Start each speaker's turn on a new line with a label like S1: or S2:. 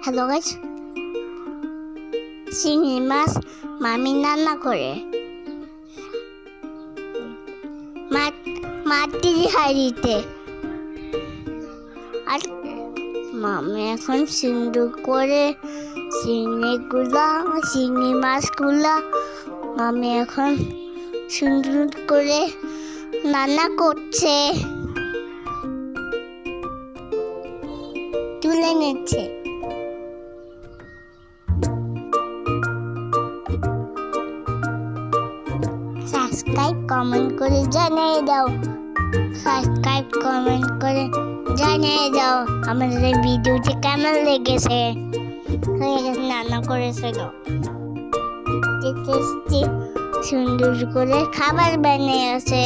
S1: Hello guys, চিংড়ি মাছ মামি রান্না করে মাটির হাঁড়িতে। আর মামি এখন সুন্দর করে চিংড়ি মাছগুলা মামি এখন সুন্দর করে রান্না করছে, তুলে নিচ্ছে। সাবস্ক্রাইব কমেন্ট করে জানিয়ে দাও, আমাদের ভিডিওটি কেমন লেগেছে। রান্না করেছিল, সুন্দর করে খাবার বানিয়েছে।